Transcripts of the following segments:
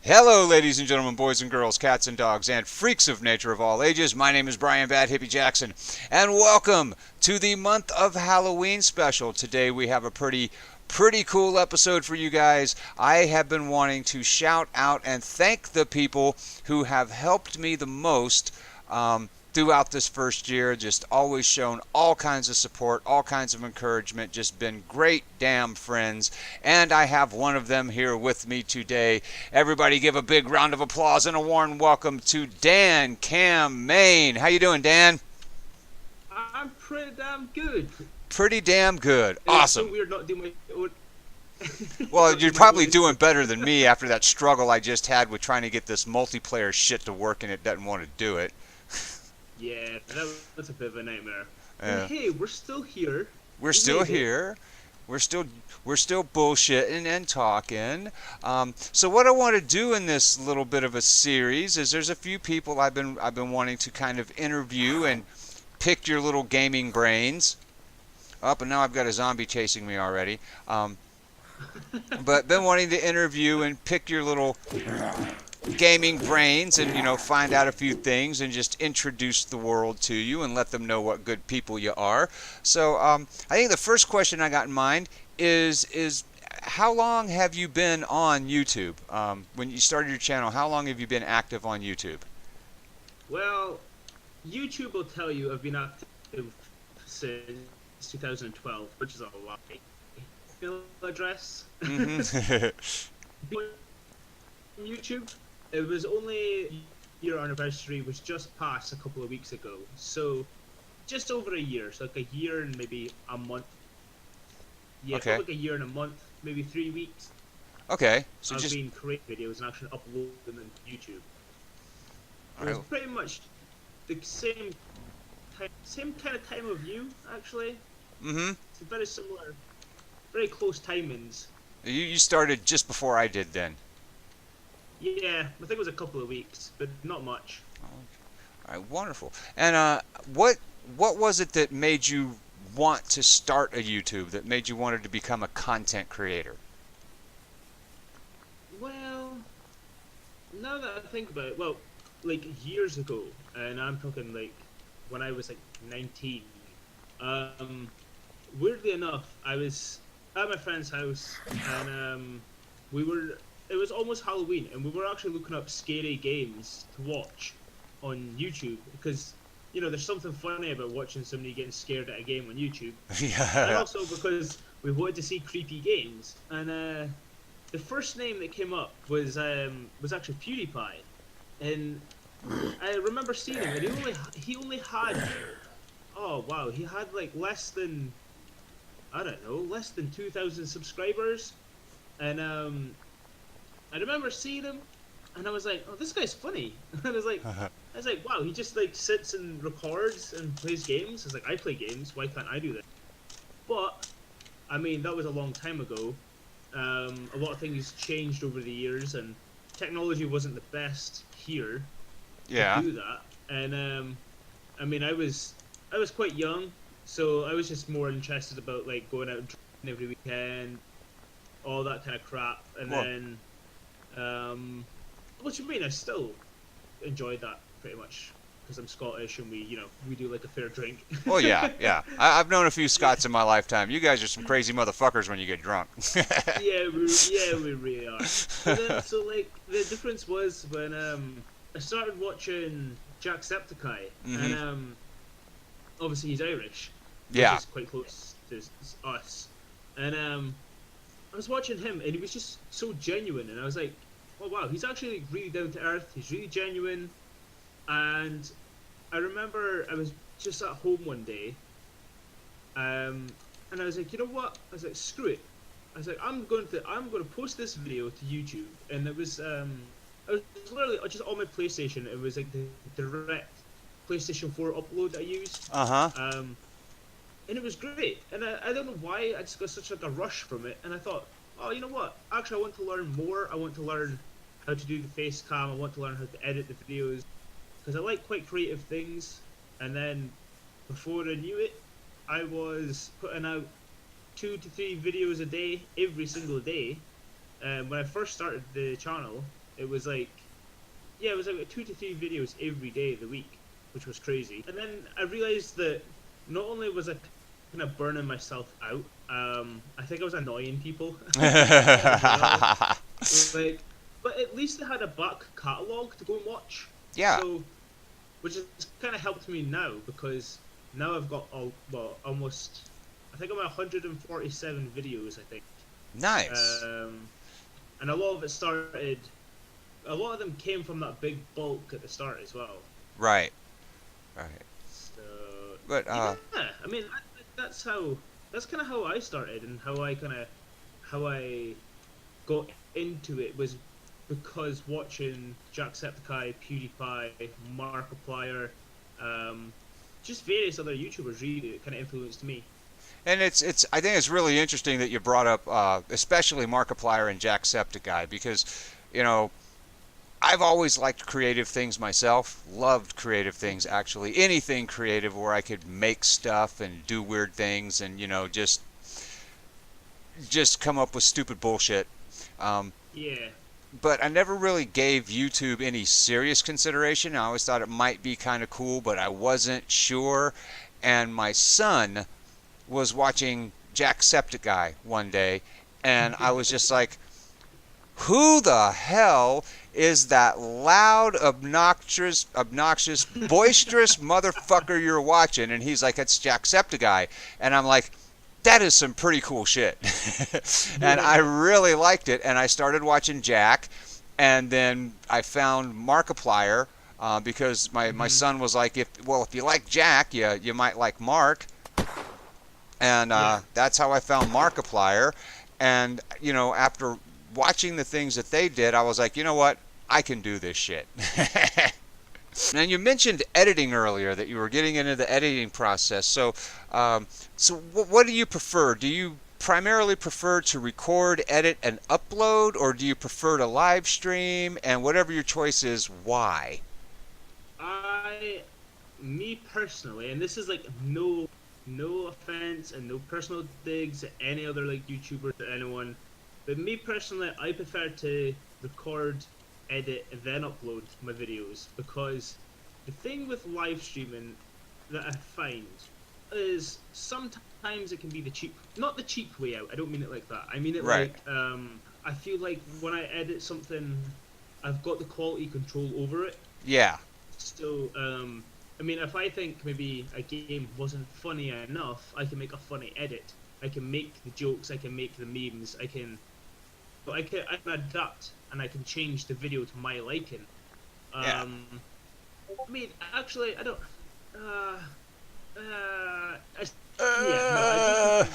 Hello, ladies and gentlemen, boys and girls, cats and dogs, and freaks of nature of all ages. My name is Brian Bad Hippie Jackson, and welcome to the month of Halloween special. Today we have a pretty cool episode for you guys. I have been wanting to shout out and thank the people who have helped me the most throughout this first year. Just always shown all kinds of support, all kinds of encouragement, just been great damn friends. And I have one of them here with me today. Everybody give a big round of applause and a warm welcome to DanCamMain. How you doing, Dan? I'm pretty damn good. Pretty damn good. It's Awesome. so weird not doing my own. Well, not you're doing my probably voice. doing better than me after that struggle I just had with trying to get this multiplayer shit to work and it doesn't want to do it. Yeah, that's a bit of a nightmare. Yeah. And hey, we're still here. We're We still made it. here. We're still bullshitting and talking. So what I want to do in this little bit of a series is there's a few people I've been wanting to kind of interview and pick your little gaming brains. Up and now I've got a zombie chasing me already. But been wanting to interview and pick your little gaming brains and find out a few things and just introduce the world to you and let them know what good people you are. So I think the first question I got in mind is how long have you been on YouTube? When you started your channel, how long have you been active on YouTube? Well, YouTube will tell you I've been active since 2012, which is a lie. Email address. Mm-hmm. YouTube. It was only year anniversary was just passed a couple of weeks ago, so just over a year, so like a year and maybe a month. Yeah, Okay. like a year and a month, maybe 3 weeks. Okay, so I've just been creating videos and actually uploading them to YouTube. It was alright. pretty much the same kind of time of view actually. Mm-hmm. It's very similar, very close timings. You started just before I did then. Yeah, I think it was a couple of weeks, but not much. All right, wonderful. And what was it that made you want to start a YouTube? That made you wanted to become a content creator? Well, now that I think about it, well, like years ago, and I'm talking like when I was like 19. Weirdly enough, I was at my friend's house, and it was almost Halloween, and we were actually looking up scary games to watch on YouTube because there's something funny about watching somebody getting scared at a game on YouTube, and Yeah. also because we wanted to see creepy games. And the first name that came up was actually PewDiePie, and I remember seeing him, and he only had, oh wow, he had like less than, I don't know, less than 2,000 subscribers, and I remember seeing him, and I was like, oh, this guy's funny. And I was like, wow, he just like sits and records and plays games. I was like, I play games, why can't I do that? But I mean, that was a long time ago. A lot of things changed over the years, and technology wasn't the best here Yeah. to do that. And I mean, I was quite young, so I was just more interested about like going out and drinking every weekend, all that kind of crap. And Well- then, which I mean, I still enjoyed that pretty much because I'm Scottish and we do like a fair drink. Well, yeah, yeah. I've known a few Scots in my lifetime. You guys are some crazy motherfuckers when you get drunk. Yeah, we really are. And then, so like the difference was when I started watching Jacksepticeye, Mhm. and obviously he's Irish, which Yeah. is quite close to us, and I was watching him, and he was just so genuine, and I was like, oh wow, he's actually really down to earth. He's really genuine, and I remember I was just at home one day, and I was like, you know what? I was like, screw it. I was like, I'm going to post this video to YouTube, and it was I was literally just on my PlayStation. It was like the direct PlayStation 4 upload I used, Uh-huh. and it was great. And I don't know why I just got such like a rush from it, and I thought, oh, you know what? Actually, I want to learn more. I want to learn how to do the face cam. I want to learn how to edit the videos because I like quite creative things. And then before I knew it, I was putting out 2 to 3 videos a day, every single day. When I first started the channel, it was like, yeah, it was like 2 to 3 videos every day of the week, which was crazy. And then I realized that not only was I kind of burning myself out, I think I was annoying people as well. Like, but at least I had a back catalogue to go and watch. Yeah. So, which has kind of helped me now, because now I've got almost, I think I'm at 147 videos, I think. Nice. And a lot of them came from that big bulk at the start as well. Right. So, But yeah, I mean, that's kind of how I started, and how I got into it was because watching Jacksepticeye, PewDiePie, Markiplier, just various other YouTubers really that kind of influenced me. And I think it's really interesting that you brought up especially Markiplier and Jacksepticeye, because I've always liked creative things myself. Loved creative things, actually. Anything creative where I could make stuff and do weird things and just come up with stupid bullshit. Yeah. But I never really gave YouTube any serious consideration. I always thought it might be kind of cool, but I wasn't sure. And my son was watching Jacksepticeye one day, and I was just like, who the hell is that loud, obnoxious, boisterous motherfucker you're watching? And he's like, it's Jacksepticeye. And I'm like, that is some pretty cool shit. And I really liked it, and I started watching Jack, and then I found Markiplier, because my son was like, if you like Jack, you might like Mark. And that's how I found Markiplier. And after watching the things that they did, I was like, you know what, I can do this shit. And you mentioned editing earlier, that you were getting into the editing process. So what do you prefer? Do you primarily prefer to record, edit, and upload, or do you prefer to live stream? And whatever your choice is, why? Me personally, and this is like no offense and no personal digs at any other like YouTubers or anyone, but me personally, I prefer to record, edit, and then upload my videos, because the thing with live streaming that I find is sometimes it can be not the cheap way out. I don't mean it like that. I mean it right. like I feel like when I edit something, I've got the quality control over it. Yeah. So I mean, if I think maybe a game wasn't funny enough, I can make a funny edit. I can make the jokes. I can make the memes. I can adapt, and I can change the video to my liking. Yeah. I mean, actually, I don't. I'm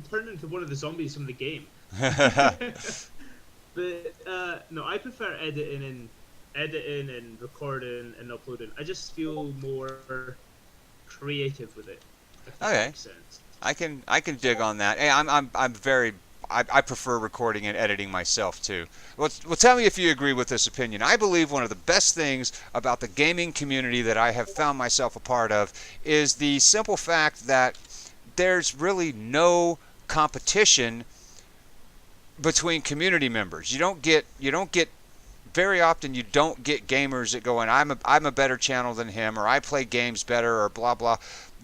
turning into one of the zombies from the game. But no, I prefer editing and recording and uploading. I just feel more creative with it. If that Okay. makes sense. I can dig on that. Hey, I prefer recording and editing myself too. Well, tell me if you agree with this opinion. I believe one of the best things about the gaming community that I have found myself a part of is the simple fact that there's really no competition between community members. You don't get very often, you don't get gamers that go in, I'm a better channel than him, or I play games better, or blah blah.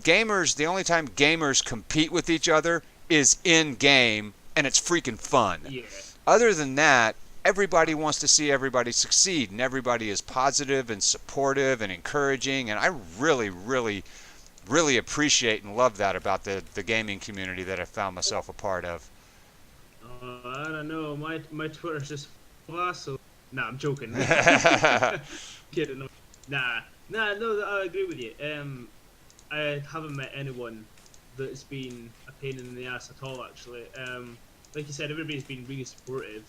Gamers, the only time gamers compete with each other is in game, and it's freaking fun. Yeah. Other than that, everybody wants to see everybody succeed, and everybody is positive and supportive and encouraging, and I really, really, really appreciate and love that about the gaming community that I found myself a part of. I don't know. My Twitter's just fossil. Nah, I'm joking. Kidding. No, I agree with you. I haven't met anyone that's been a pain in the ass at all, actually. Like you said, everybody's been really supportive.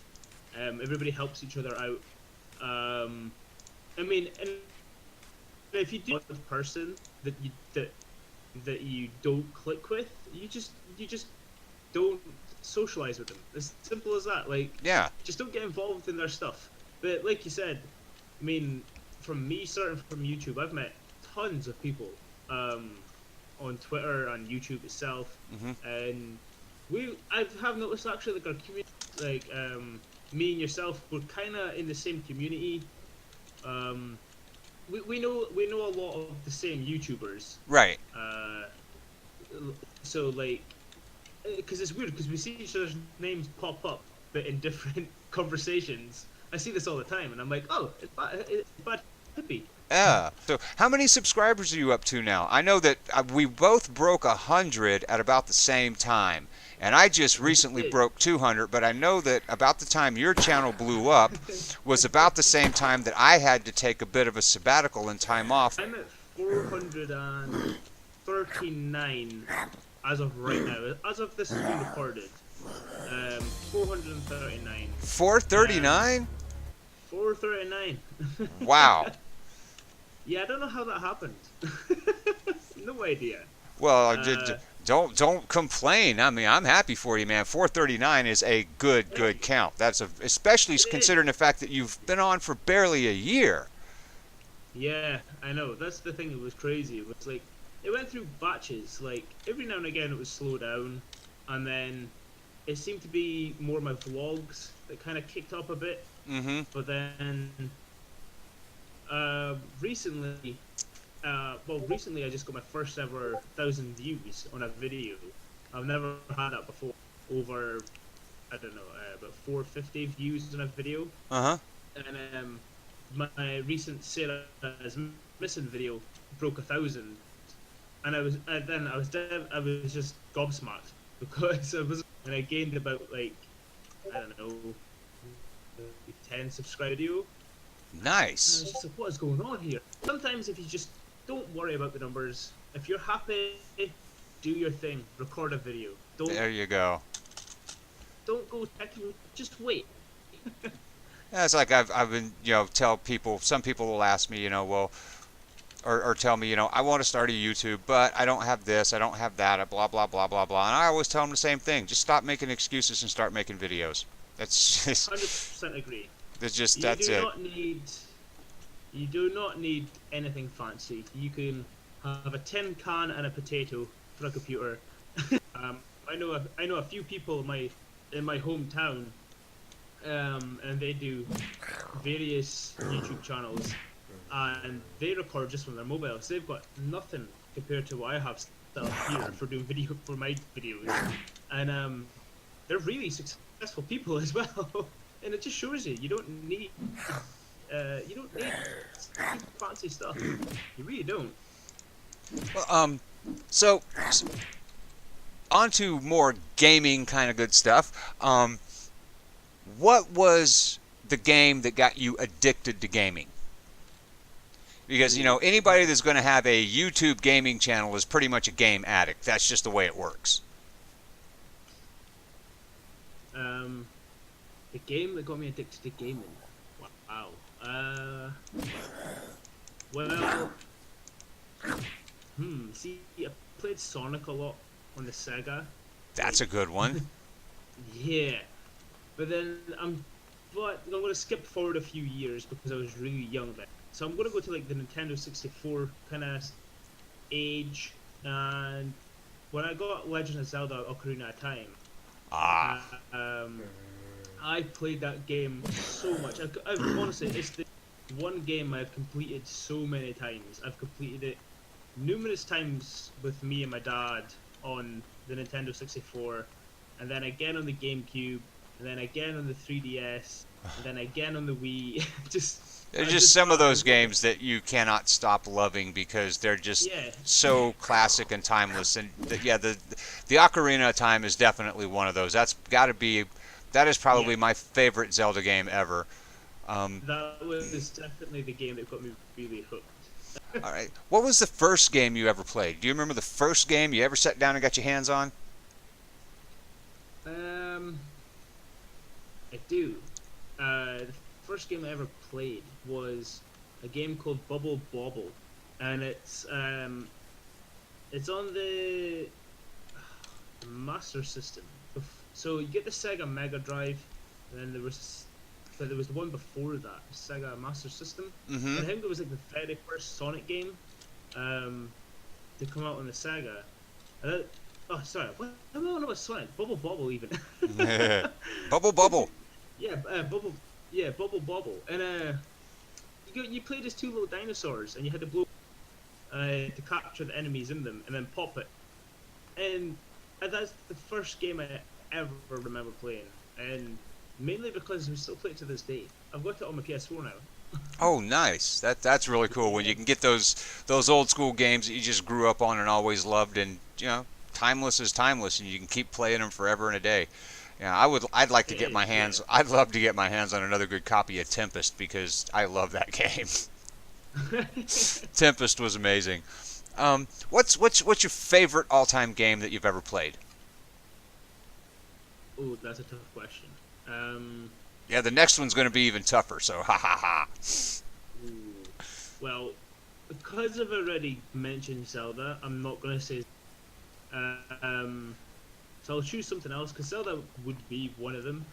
Everybody helps each other out. I mean, and if you do a person that you don't click with, you just don't socialize with them. As simple as that. Like, Yeah. just don't get involved in their stuff. But like you said, I mean, from me starting from YouTube, I've met tons of people on Twitter, on YouTube itself, Mm-hmm. and I have noticed actually like our community, like me and yourself, we're kind of in the same community. We know a lot of the same YouTubers. Right. So like, because it's weird because we see each other's names pop up, but in different conversations. I see this all the time, and I'm like, oh, it's bad Hippie. Yeah. So how many subscribers are you up to now? I know that we both broke 100 at about the same time. And I just recently broke 200, but I know that about the time your channel blew up was about the same time that I had to take a bit of a sabbatical and time off. I'm at 439 as of right now. As of this is being recorded, 439. 439? 439. Wow. Yeah, I don't know how that happened. No idea. Well, don't complain. I mean, I'm happy for you, man. 439 is a good count. That's especially considering the fact that you've been on for barely a year. Yeah, I know. That's the thing that was crazy. It was like it went through batches. Like every now and again, it would slow down, and then it seemed to be more my vlogs that kind of kicked up a bit. Mm-hmm. But then recently I just got my first ever 1,000 views on a video. I've never had that before. Over, I don't know, about 450 views on a video. Uh-huh. And my recent Sarah is Missing video broke 1,000, and I was just gobsmacked because I gained about like, I don't know, 10 subscriber video. Nice. And I was just like, what is going on here? Sometimes if you just don't worry about the numbers, if you're happy, do your thing. Record a video. There you go. Don't go checking. Just wait. Yeah, it's like I've been, tell people. Some people will ask me, well, or tell me, I want to start a YouTube, but I don't have this, I don't have that, blah blah blah blah blah. And I always tell them the same thing: just stop making excuses and start making videos. That's just 100% agree. that's it. You do not need anything fancy. You can have a tin can and a potato for a computer. I know a few people in my hometown, and they do various YouTube channels, and they record just from their mobiles. They've got nothing compared to what I have set up here for doing my videos, and they're really successful people as well. And it just shows you don't need fancy stuff. You really don't. Well, so on to more gaming kind of good stuff. What was the game that got you addicted to gaming? Because, anybody that's going to have a YouTube gaming channel is pretty much a game addict. That's just the way it works. The game that got me addicted to gaming. Wow. Well, see, I played Sonic a lot on the Sega. That's a good one. Yeah, but then I'm going to skip forward a few years because I was really young then. So I'm going to go to like the Nintendo 64 kind of age, and when I got Legend of Zelda: Ocarina of Time, I played that game so much. Honestly, it's the one game I've completed so many times. I've completed it numerous times with me and my dad on the Nintendo 64, and then again on the GameCube, and then again on the 3DS, and then again on the Wii. They're just some of those games that you cannot stop loving because they're just so classic and timeless. And the Ocarina of Time is definitely one of those. That is probably my favorite Zelda game ever. That was definitely the game that got me really hooked. All right. What was the first game you ever played? Do you remember the first game you ever sat down and got your hands on? I do. The first game I ever played was a game called Bubble Bobble, and it's on the Master System. So you get the Sega Mega Drive, and then there was the one before that, Sega Master System. Mm-hmm. I think it was like the very first Sonic game to come out on the Sega. Sorry, what am I on about Sonic? Bubble Bobble even. Bubble Bubble. Yeah, Bubble Bobble, and you played as two little dinosaurs, and you had to blow to capture the enemies in them, and then pop it. And that's the first game I ever remember playing, and mainly because we still play it to this day. I've got it on my PS4 now. Oh, nice. That's really cool when you can get those old school games that you just grew up on and always loved, and timeless is timeless, and you can keep playing them forever and a day. Yeah, I'd like to It get my is, hands. I'd love to get my hands on another good copy of Tempest because I love that game. yeah. Tempest was amazing. What's your favorite all-time game that you've ever played? Oh, that's a tough question. Yeah, the next one's going to be even tougher. So ha ha ha. Ooh. Well, because I've already mentioned Zelda, I'm not going to say. So I'll choose something else because Zelda would be one of them.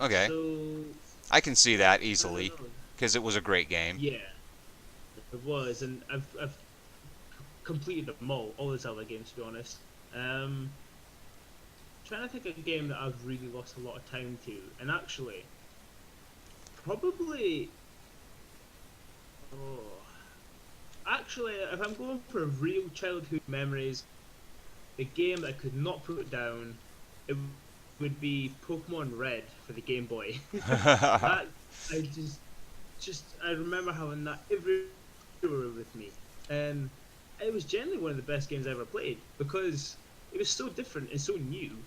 Okay, So I can see that I easily don't know. because it was a great game. Yeah, it was, and I've completed them all the Zelda games to be honest. Trying to think of a game that I've really lost a lot of time to, and actually, probably. Oh, actually, if I'm going for real childhood memories, the game that I could not put down, it would be Pokemon Red for the Game Boy. That I I remember having that everywhere with me, and it was generally one of the best games I ever played because it was so different and so new.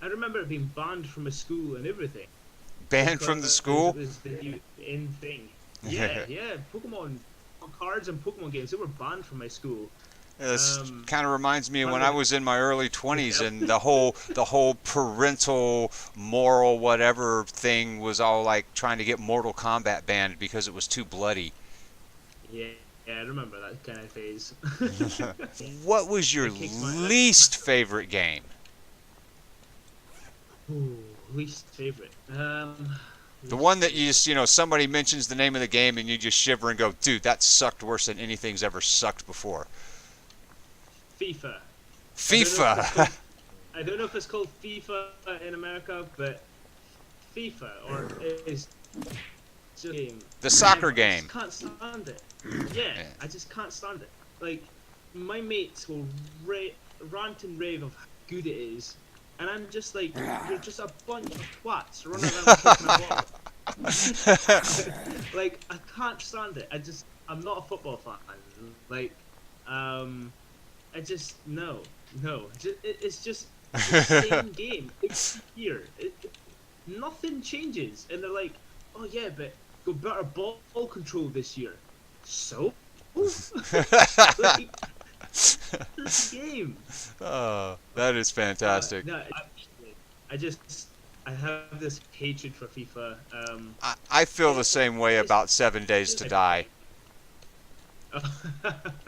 I remember it being banned from a school and everything Banned from the because school? it was the new in thing. Yeah, yeah. Pokemon cards and Pokemon games, they were banned from my school. This Um, kind of reminds me of when kind I of was in my early 20s Yep. and the whole parental moral whatever thing was all like trying to get Mortal Kombat banned because it was too bloody. Yeah, yeah, I remember that kind of phase. What was your That kicks my least favorite game? Ooh, least favorite. The Least one that you favorite. just, somebody mentions the name of the game and you just shiver and go, dude, that sucked worse than anything's ever sucked before. FIFA. I don't know if it's FIFA. called. I don't know if it's called FIFA in America, but FIFA or is just a game. The soccer I game. just can't stand it. Yeah, Yeah. I just can't stand it. Like my mates will rant and rave of how good it is, and I'm just like, you're just a bunch of twats running around kicking a ball. Like I can't stand it. I'm not a football fan. Like, I just no. It's just the same game every year. Nothing changes, and they're like, oh yeah, but got better ball control this year. So, like, this game. Oh, that is fantastic. No, I have this hatred for FIFA. I feel the same way It's about 7 Days to Die.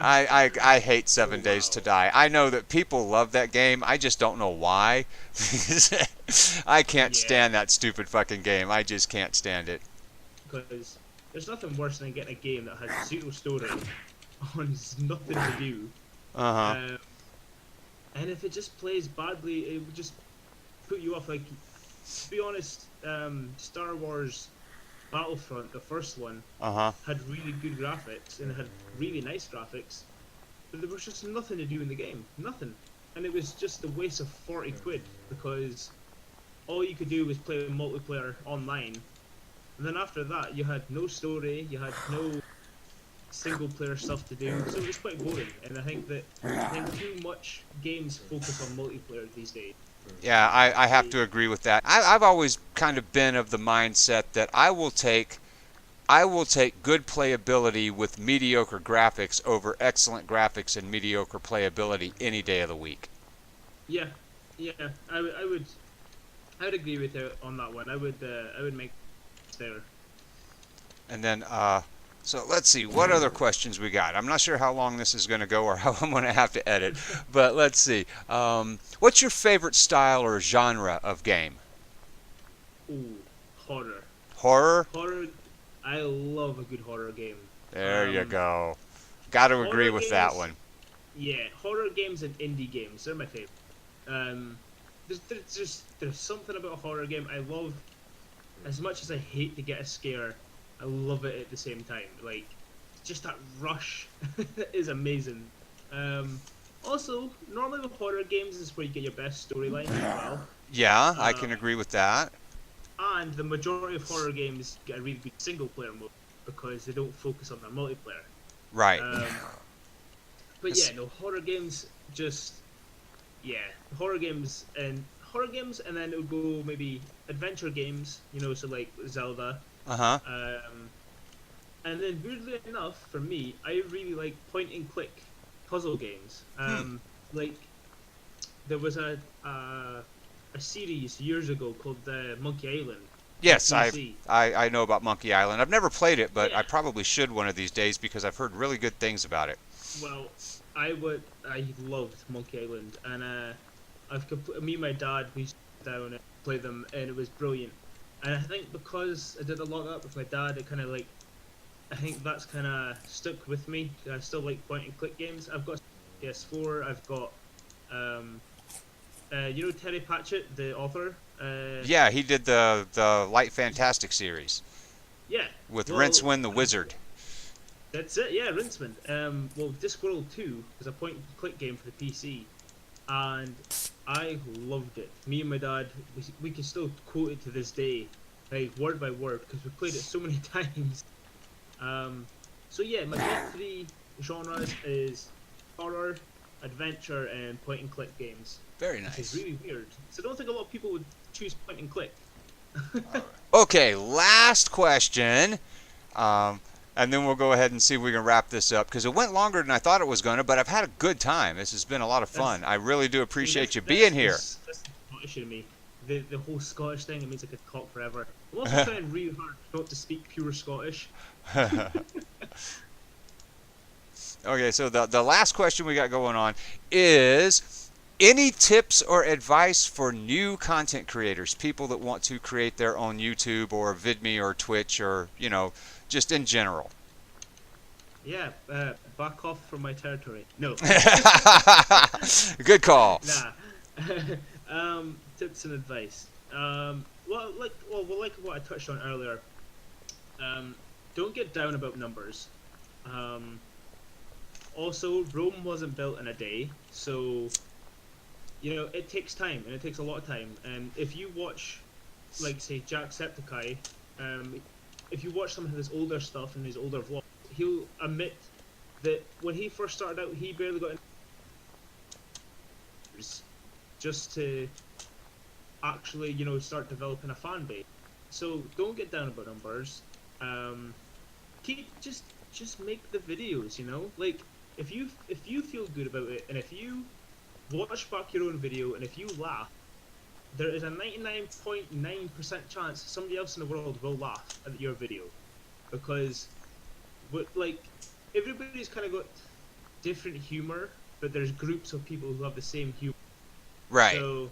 just- I hate 7 Days to wow. Die. I know that people love that game. I just don't know why. I can't Yeah, stand that stupid fucking game. I just can't stand it. because there's nothing worse than getting a game that has zero story on nothing to do. Uh-huh. Um, and if it just plays badly, it would just put you off. Like, to be honest, Star Wars Battlefront, the first one, Uh-huh. had really good graphics and it had really nice graphics, but there was just nothing to do in the game. Nothing. And it was just a waste of 40 quid because all you could do was play multiplayer online. And then after that, you had no story, you had no single player stuff to do, so it was quite boring. And I think too much games focus on multiplayer these days. Yeah, I have to agree with that. I've always kind of been of the mindset that I will take good playability with mediocre graphics over excellent graphics and mediocre playability any day of the week. Yeah, yeah, I would agree with you on that one. I would make it there. And then, so let's see, what other questions we got? I'm not sure how long this is going to go or how I'm going to have to edit, but let's see. What's your favorite style or genre of game? Ooh, horror. Horror? Horror. I love a good horror game. There you go. Got to agree Horror with that games. one. Yeah, horror games and indie games. They're my favorite. Um, there's something about a horror game I love. As much as I hate to get a scare, I love it at the same time. Like, just that rush is amazing. Also, normally with horror games is where you get your best storyline as well. Yeah, I can agree with that. And the majority of horror games get a really good single player mode because they don't focus on their multiplayer. Right. But yeah, no, horror games just, yeah, horror games, and then it would go maybe adventure games, you know, so like Zelda. Uh-huh. And then weirdly enough, for me, I really like point and click puzzle games. Like there was a series years ago called Monkey Island. Yes, PC. I know about Monkey Island. I've never played it, but Yeah. I probably should one of these days because I've heard really good things about it. Well, I loved Monkey Island, and me and my dad, we sat down and played them, and it was brilliant. And I think because I did a lot of that with my dad, it kind of like, I think that's kind of stuck with me. I still like point and click games. I've got PS4. I've got, you know, Terry Pratchett, the author. Yeah, he did the Light Fantastic series Yeah. with Well, Rincewind the Wizard. That's it, yeah, Rincewind. Well, Discworld 2 was a point-and-click game for the PC, and I loved it. Me and my dad, we can still quote it to this day, like word by word, because we played it so many times. So yeah, my top three genres is horror, adventure, and point-and-click games. Very Which nice. is really weird. So I don't think a lot of people would choose point-and-click. Okay, last question. And then we'll go ahead and see if we can wrap this up because it went longer than I thought it was going to, but I've had a good time. This has been a lot of fun. I really do appreciate you being here. That's the Scottish in me. The whole Scottish thing, it means I could talk forever. I'm also trying really hard not to speak pure Scottish. Okay, so the last question we got going on is any tips or advice for new content creators, people that want to create their own YouTube or VidMe or Twitch or, you know, just in general? Yeah, back off from my territory. No. Good call. Nah. Tips and advice. Like what I touched on earlier. Don't get down about numbers. Also, Rome wasn't built in a day, so you know it takes time, and it takes a lot of time. And if you watch, like say Jacksepticeye, if you watch some of his older stuff and his older vlogs, he'll admit that when he first started out, he barely got just to actually, you know, start developing a fan base. So don't get down about numbers. Just make the videos, you know. Like if you feel good about it, and if you watch back your own video, and if you laugh, there is a 99.9% chance somebody else in the world will laugh at your video, because, like, everybody's kind of got different humor, but there's groups of people who have the same humor. Right. So,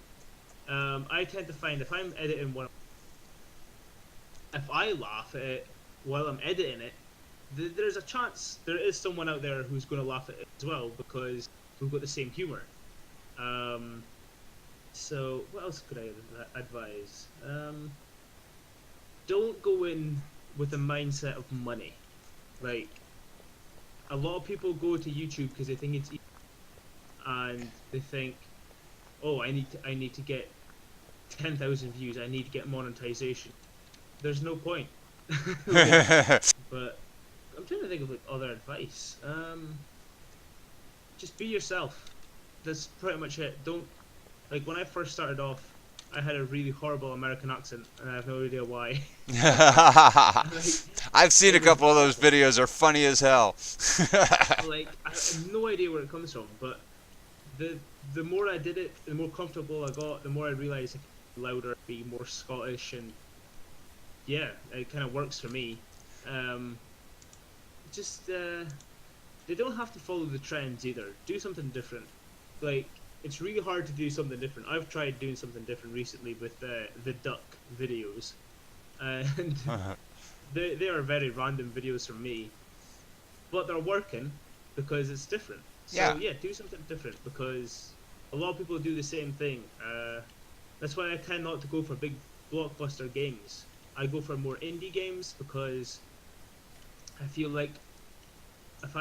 I tend to find if I'm editing one, if I laugh at it while I'm editing it, there's a chance there is someone out there who's going to laugh at it as well, because we've got the same humor. So what else could I advise? Don't go in with the mindset of money. Like, a lot of people go to YouTube because they think it's easy, and they think, oh, I need to get 10,000 views. I need to get monetization. There's no point. But I'm trying to think of like other advice. Just be yourself. That's pretty much it. Don't, like, when I first started off, I had a really horrible American accent, and I have no idea why. I've seen a couple of those videos. Are funny as hell. Like, I have no idea where it comes from, but the more I did it, the more comfortable I got, the more I realized I could be louder, be more Scottish, and yeah, it kind of works for me. They don't have to follow the trends either. Do something different. Like, it's really hard to do something different. I've tried doing something different recently with the duck videos, and they are very random videos from me, but they're working because it's different. So yeah, do something different, because a lot of people do the same thing. That's why I tend not to go for big blockbuster games. I go for more indie games because I feel like if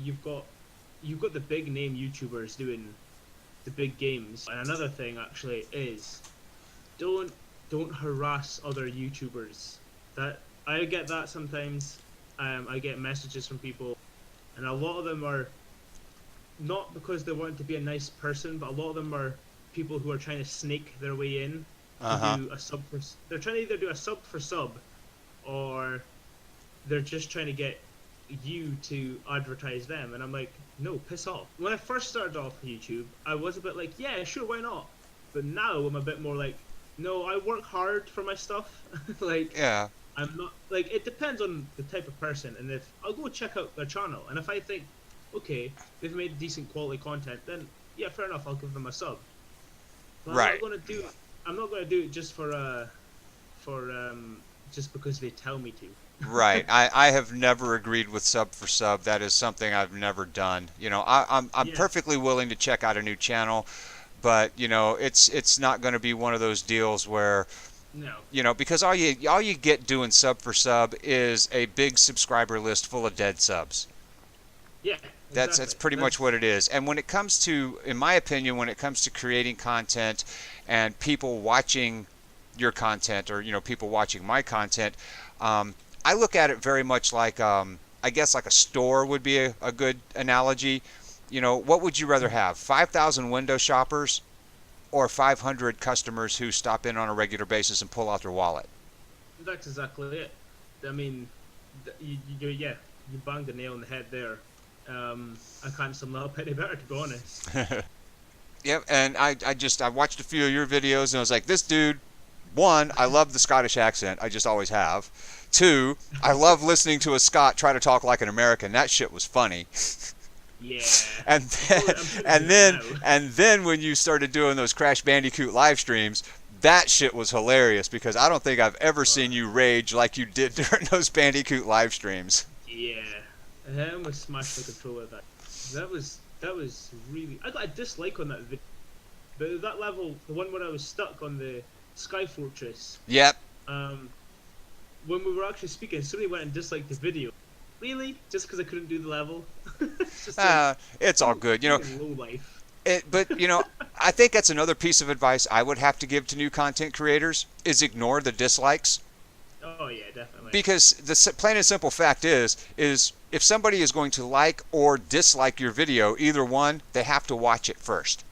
you've got the big name YouTubers doing the big games. And another thing actually is don't harass other YouTubers. That I get that sometimes. I get messages from people, and a lot of them are not because they want to be a nice person, but a lot of them are people who are trying to snake their way in to do a sub for. They're trying to either do a sub for sub, or they're just trying to get you to advertise them. And I'm like, no, piss off. When I first started off YouTube, I was a bit like, yeah, sure, why not? But now I'm a bit more like, no, I work hard for my stuff. Like, Yeah. I'm not like, it depends on the type of person, and if I'll go check out their channel, and if I think, okay, they've made decent quality content, then yeah, fair enough, I'll give them a sub. But Right. I'm not gonna do it just just because they tell me to. Right. I have never agreed with sub for sub. That is something I've never done. You know, I'm Yeah. perfectly willing to check out a new channel, but you know, it's not going to be one of those deals where, No. you know, because all you get doing sub for sub is a big subscriber list full of dead subs. Yeah. That's exactly. pretty much what it is. And when it comes to, in my opinion, when it comes to creating content and people watching your content, or you know, people watching my content, I look at it very much like, I guess like a store would be a good analogy. You know, what would you rather have? 5,000 window shoppers or 500 customers who stop in on a regular basis and pull out their wallet? That's exactly it. I mean, you banged the nail on the head there. I can't sum that up any better, to be honest. Yep, and I watched a few of your videos and I was like, this dude, one, I love the Scottish accent. I just always have. Two, I love listening to a Scot try to talk like an American. That shit was funny. Yeah. And then when you started doing those Crash Bandicoot live streams, that shit was hilarious, because I don't think I've ever seen you rage like you did during those Bandicoot live streams. Yeah. I almost smashed the controller. That was really. I got a dislike on that video. But that level, the one where I was stuck on the Sky Fortress. Yep. When we were actually speaking, somebody went and disliked the video. Really? Just because I couldn't do the level? It's just it's all good, you know. low life. But you know, I think that's another piece of advice I would have to give to new content creators, is ignore the dislikes. Oh yeah, definitely. Because the plain and simple fact is if somebody is going to like or dislike your video, either one, they have to watch it first.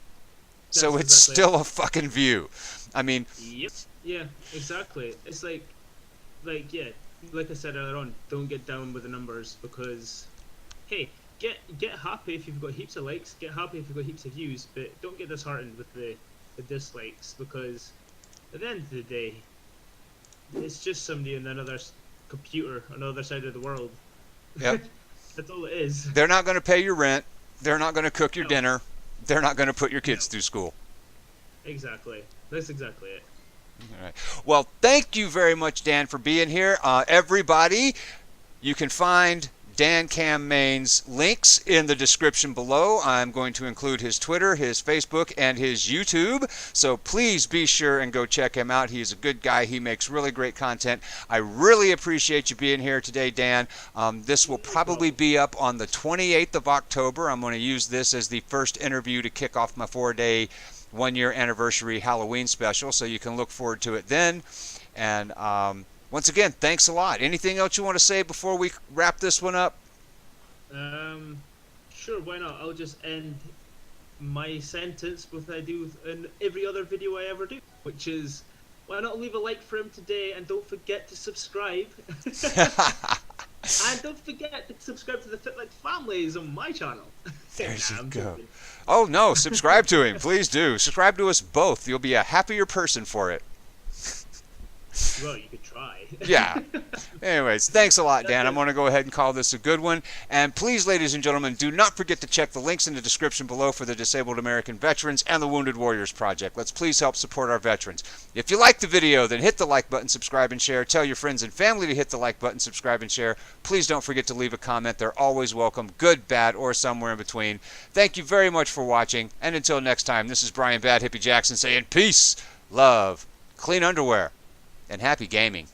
So That's it's exactly still a fucking view. I mean, Yep. Yeah, exactly. It's like yeah, like I said earlier on, don't get down with the numbers, because, hey, get happy if you've got heaps of likes, get happy if you've got heaps of views, but don't get disheartened with the dislikes, because at the end of the day, it's just somebody in another computer on the other side of the world. Yep. That's all it is. They're not going to pay your rent. They're not going to cook your No. dinner. They're not going to put your kids through school. Exactly. That's exactly it. All right. Well, thank you very much, Dan, for being here. Everybody, you can find DanCamMain's links in the description below. I'm going to include his Twitter, his Facebook, and his YouTube. So please be sure and go check him out. He's a good guy. He makes really great content. I really appreciate you being here today, Dan. This will probably be up on the 28th of October. I'm going to use this as the first interview to kick off my 4-day one-year anniversary Halloween special, so you can look forward to it then. And once again, thanks a lot. Anything else you want to say before we wrap this one up? Sure, why not? I'll just end my sentence with what I do in every other video I ever do, which is, why not leave a like for him today, and don't forget to subscribe. And don't forget to subscribe to the Fit Like Families on my channel. There Nah, you I'm go. joking. Oh, no, subscribe to him. Please do. Subscribe to us both. You'll be a happier person for it. Well, you could try. Yeah. Anyways, thanks a lot, Dan. I'm going to go ahead and call this a good one. And please, ladies and gentlemen, do not forget to check the links in the description below for the Disabled American Veterans and the Wounded Warriors Project. Let's please help support our veterans. If you liked the video, then hit the like button, subscribe, and share. Tell your friends and family to hit the like button, subscribe, and share. Please don't forget to leave a comment. They're always welcome, good, bad, or somewhere in between. Thank you very much for watching. And until next time, this is Brian Bad Hippie Jackson saying peace love, clean underwear, and happy gaming.